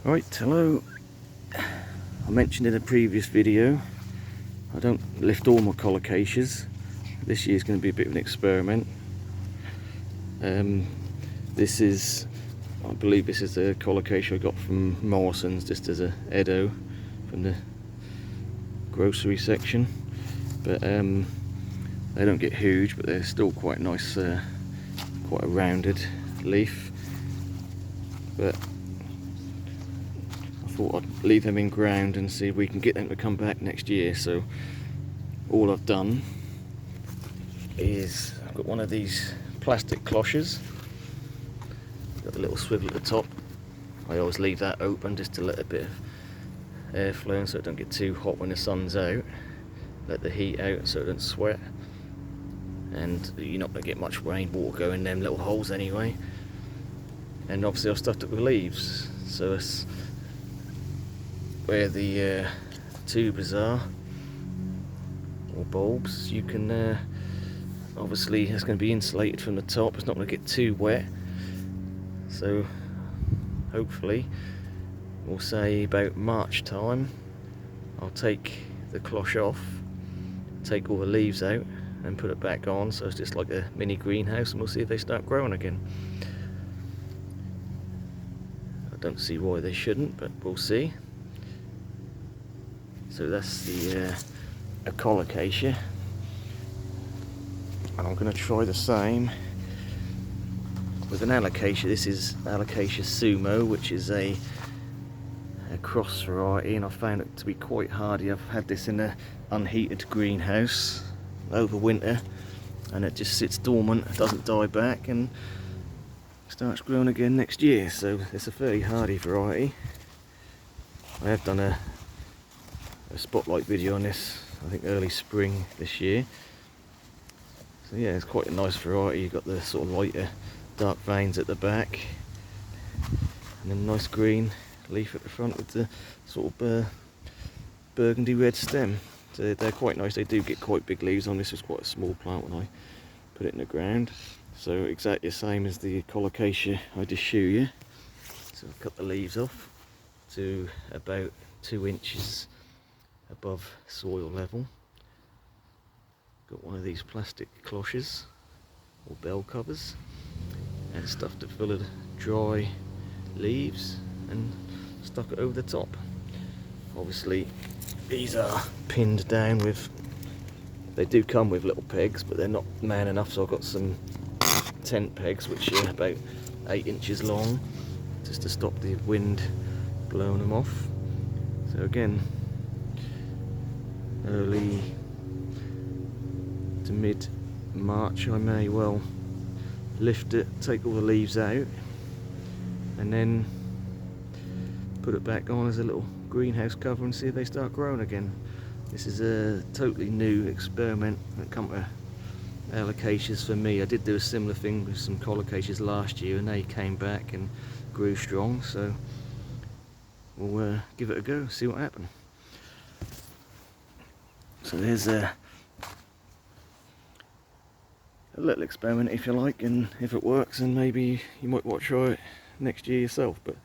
Right, hello. I mentioned in a previous video I don't lift all my colocasias. This year's going to be a bit of an experiment. This is, I believe this is a colocasia I got from Morrison's, just as a Edo from the grocery section. But they don't get huge, but they're still quite nice, quite a rounded leaf. But I thought I'd leave them in ground and see if we can get them to come back next year. So all I've done is I've got one of these plastic cloches, got the little swivel at the top. I always leave that open just to let a bit of air flow in so it don't get too hot when the sun's out. Let the heat out so it doesn't sweat, and you're not going to get much rainwater going in them little holes anyway. And obviously I've stuffed it with leaves, so it's where the tubers are, or bulbs, you can obviously it's going to be insulated from the top. It's not going to get too wet, so hopefully we'll say about March time I'll take the cloche off, take all the leaves out and put it back on, so it's just like a mini greenhouse, and we'll see if they start growing again. I don't see why they shouldn't, but we'll see. So that's the colocasia, and I'm going to try the same with an alocasia. This is Alocasia Sumo, which is a cross variety, and I found it to be quite hardy. I've had this in an unheated greenhouse over winter, and it just sits dormant, doesn't die back, and starts growing again next year. So it's a fairly hardy variety. I have done a spotlight video on this, I think early spring this year. So yeah, it's quite a nice variety. You've got the sort of lighter dark veins at the back, and then nice green leaf at the front with the sort of burgundy red stem. So they're quite nice. They do get quite big leaves on. This was quite a small plant when I put it in the ground. So exactly the same as the colocasia I just showed you. So I've cut the leaves off to about 2 inches above soil level. Got one of these plastic cloches or bell covers and stuffed it full of dry leaves and stuck it over the top. Obviously these are pinned down with, they do come with little pegs, but they're not man enough, so I've got some tent pegs which are about 8 inches long, just to stop the wind blowing them off. So again, early to mid-March I may well lift it, take all the leaves out, and then put it back on as a little greenhouse cover and see if they start growing again. This is a totally new experiment when it comes to alocasias for me. I did do a similar thing with some colocasias last year, and they came back and grew strong, so we'll give it a go, see what happens. So there's a little experiment, if you like, and if it works, then maybe you might want to try it next year yourself. But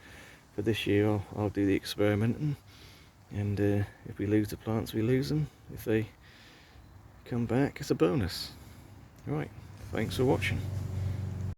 for this year I'll do the experiment, and if we lose the plants, we lose them. If they come back, it's a bonus. Right, thanks for watching.